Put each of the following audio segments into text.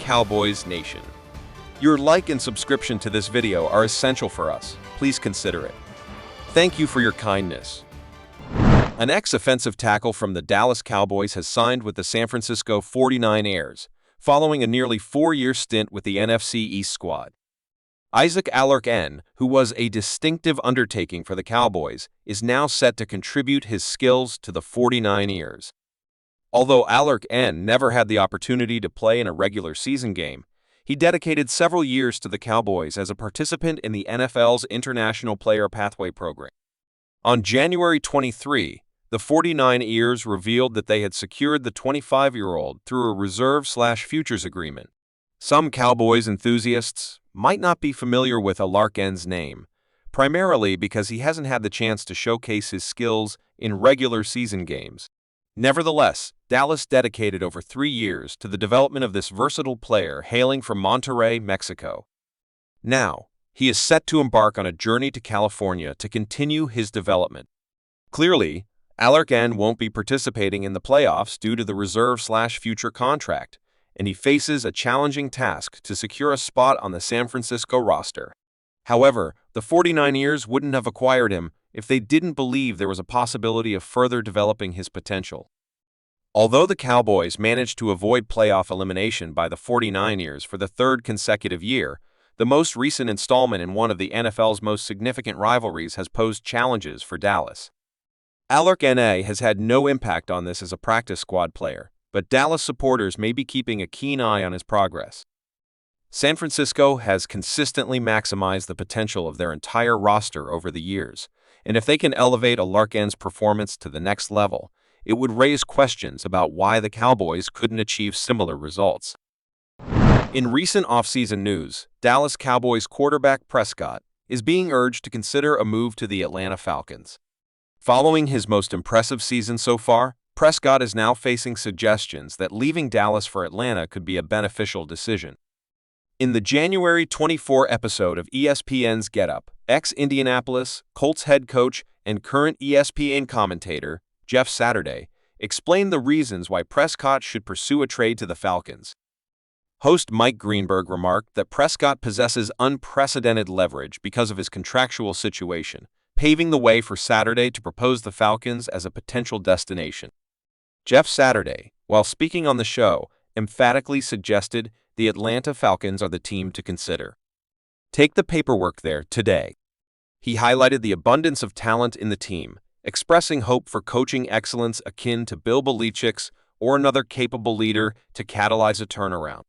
Cowboys Nation. Your like and subscription to this video are essential for us. Please consider it. Thank you for your kindness. An ex-offensive tackle from the Dallas Cowboys has signed with the San Francisco 49ers, following a nearly 4-year stint with the NFC East squad. Isaac Alarcon, who was a distinctive undertaking for the Cowboys, is now set to contribute his skills to the 49ers. Although Alarcon never had the opportunity to play in a regular season game, he dedicated several years to the Cowboys as a participant in the NFL's International Player Pathway program. On January 23, the 49ers revealed that they had secured the 25-year-old through a reserve/futures agreement. Some Cowboys enthusiasts might not be familiar with Alarcon's name, primarily because he hasn't had the chance to showcase his skills in regular season games. Nevertheless, Dallas dedicated over 3 years to the development of this versatile player hailing from Monterrey, Mexico. Now, he is set to embark on a journey to California to continue his development. Clearly, Alarcon won't be participating in the playoffs due to the reserve/future contract, and he faces a challenging task to secure a spot on the San Francisco roster. However, the 49ers wouldn't have acquired him if they didn't believe there was a possibility of further developing his potential. Although the Cowboys managed to avoid playoff elimination by the 49ers for the third consecutive year, the most recent installment in one of the NFL's most significant rivalries has posed challenges for Dallas. Alarcon has had no impact on this as a practice squad player, but Dallas supporters may be keeping a keen eye on his progress. San Francisco has consistently maximized the potential of their entire roster over the years, and if they can elevate Alarcon's performance to the next level, it would raise questions about why the Cowboys couldn't achieve similar results. In recent offseason news, Dallas Cowboys quarterback Prescott is being urged to consider a move to the Atlanta Falcons. Following his most impressive season so far, Prescott is now facing suggestions that leaving Dallas for Atlanta could be a beneficial decision. In the January 24 episode of ESPN's Get Up, ex-Indianapolis Colts head coach and current ESPN commentator Jeff Saturday explained the reasons why Prescott should pursue a trade to the Falcons. Host Mike Greenberg remarked that Prescott possesses unprecedented leverage because of his contractual situation, paving the way for Saturday to propose the Falcons as a potential destination. Jeff Saturday, while speaking on the show, emphatically suggested the Atlanta Falcons are the team to consider. Take the paperwork there today. He highlighted the abundance of talent in the team, expressing hope for coaching excellence akin to Bill Belichick's or another capable leader to catalyze a turnaround.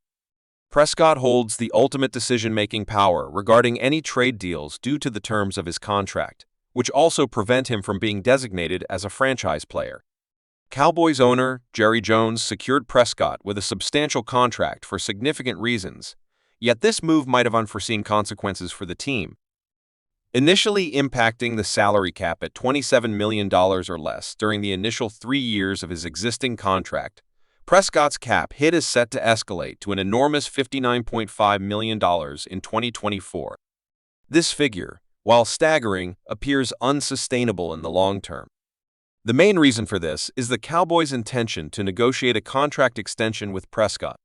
Prescott holds the ultimate decision-making power regarding any trade deals due to the terms of his contract, which also prevent him from being designated as a franchise player. Cowboys owner Jerry Jones secured Prescott with a substantial contract for significant reasons, yet this move might have unforeseen consequences for the team. Initially impacting the salary cap at $27 million or less during the initial 3 years of his existing contract, Prescott's cap hit is set to escalate to an enormous $59.5 million in 2024. This figure, while staggering, appears unsustainable in the long term. The main reason for this is the Cowboys' intention to negotiate a contract extension with Prescott.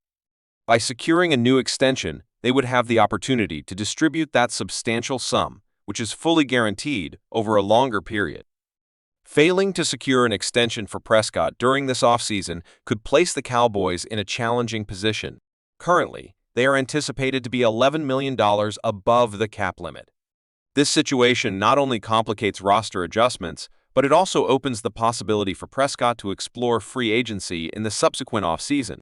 By securing a new extension, they would have the opportunity to distribute that substantial sum, which is fully guaranteed, over a longer period. Failing to secure an extension for Prescott during this offseason could place the Cowboys in a challenging position. Currently, they are anticipated to be $11 million above the cap limit. This situation not only complicates roster adjustments, but it also opens the possibility for Prescott to explore free agency in the subsequent offseason.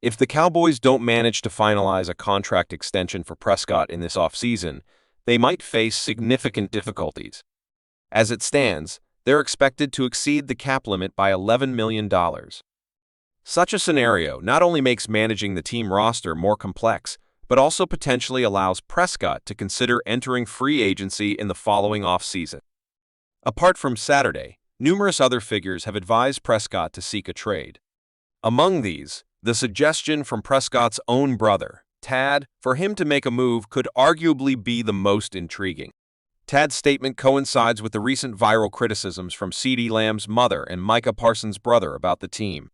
If the Cowboys don't manage to finalize a contract extension for Prescott in this offseason, they might face significant difficulties. As it stands, they're expected to exceed the cap limit by $11 million. Such a scenario not only makes managing the team roster more complex, but also potentially allows Prescott to consider entering free agency in the following offseason. Apart from Saturday, numerous other figures have advised Prescott to seek a trade. Among these, the suggestion from Prescott's own brother, Tad, for him to make a move could arguably be the most intriguing. Tad's statement coincides with the recent viral criticisms from CeeDee Lamb's mother and Micah Parsons' brother about the team.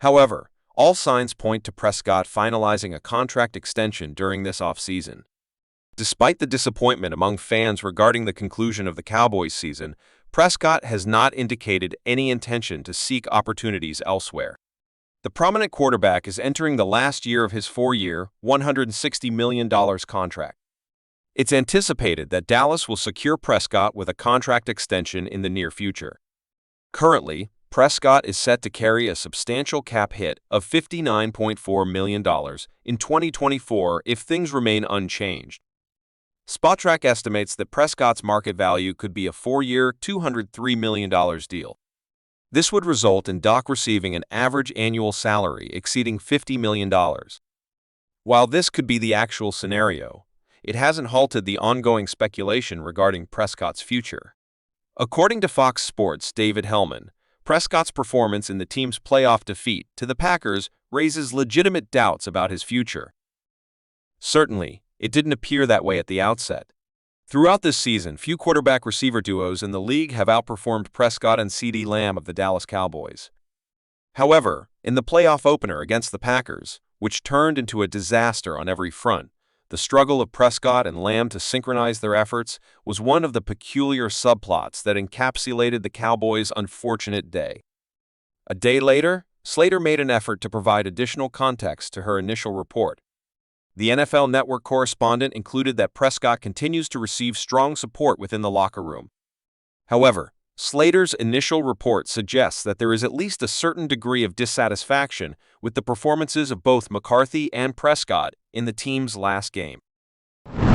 However, All signs point to Prescott finalizing a contract extension during this offseason. Despite the disappointment among fans regarding the conclusion of the Cowboys season, Prescott has not indicated any intention to seek opportunities elsewhere. The prominent quarterback is entering the last year of his 4-year, $160 million contract. It's anticipated that Dallas will secure Prescott with a contract extension in the near future. Currently, Prescott is set to carry a substantial cap hit of $59.4 million in 2024 if things remain unchanged. Spotrac estimates that Prescott's market value could be a 4-year, $203 million deal. This would result in Dak receiving an average annual salary exceeding $50 million. While this could be the actual scenario, it hasn't halted the ongoing speculation regarding Prescott's future. According to Fox Sports' David Hellman, Prescott's performance in the team's playoff defeat to the Packers raises legitimate doubts about his future. Certainly, it didn't appear that way at the outset. Throughout this season, few quarterback-receiver duos in the league have outperformed Prescott and CeeDee Lamb of the Dallas Cowboys. However, in the playoff opener against the Packers, which turned into a disaster on every front, the struggle of Prescott and Lamb to synchronize their efforts was one of the peculiar subplots that encapsulated the Cowboys' unfortunate day. A day later, Slater made an effort to provide additional context to her initial report. The NFL Network correspondent included that Prescott continues to receive strong support within the locker room. However, Slater's initial report suggests that there is at least a certain degree of dissatisfaction with the performances of both McCarthy and Prescott in the team's last game.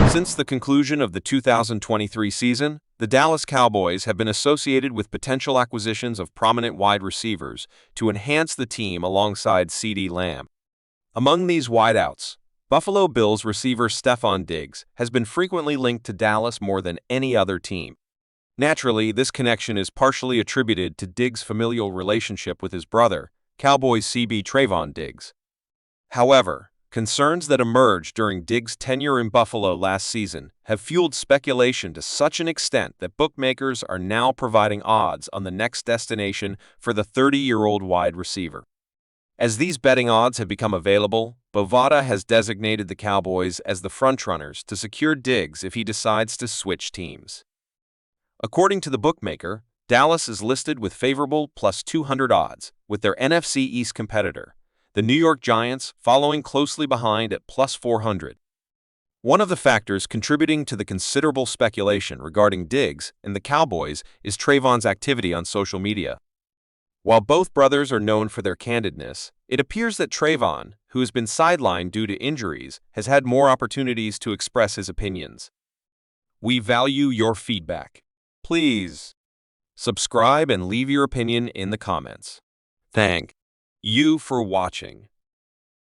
Since the conclusion of the 2023 season, the Dallas Cowboys have been associated with potential acquisitions of prominent wide receivers to enhance the team alongside CeeDee Lamb. Among these wideouts, Buffalo Bills receiver Stefon Diggs has been frequently linked to Dallas more than any other team. Naturally, this connection is partially attributed to Diggs' familial relationship with his brother, Cowboys CB Trevon Diggs. However, concerns that emerged during Diggs' tenure in Buffalo last season have fueled speculation to such an extent that bookmakers are now providing odds on the next destination for the 30-year-old wide receiver. As these betting odds have become available, Bovada has designated the Cowboys as the frontrunners to secure Diggs if he decides to switch teams. According to the bookmaker, Dallas is listed with favorable plus 200 odds, with their NFC East competitor, the New York Giants, following closely behind at plus 400. One of the factors contributing to the considerable speculation regarding Diggs and the Cowboys is Trevon's activity on social media. While both brothers are known for their candidness, it appears that Trevon, who has been sidelined due to injuries, has had more opportunities to express his opinions. We value your feedback. Please subscribe and leave your opinion in the comments. Thank you for watching.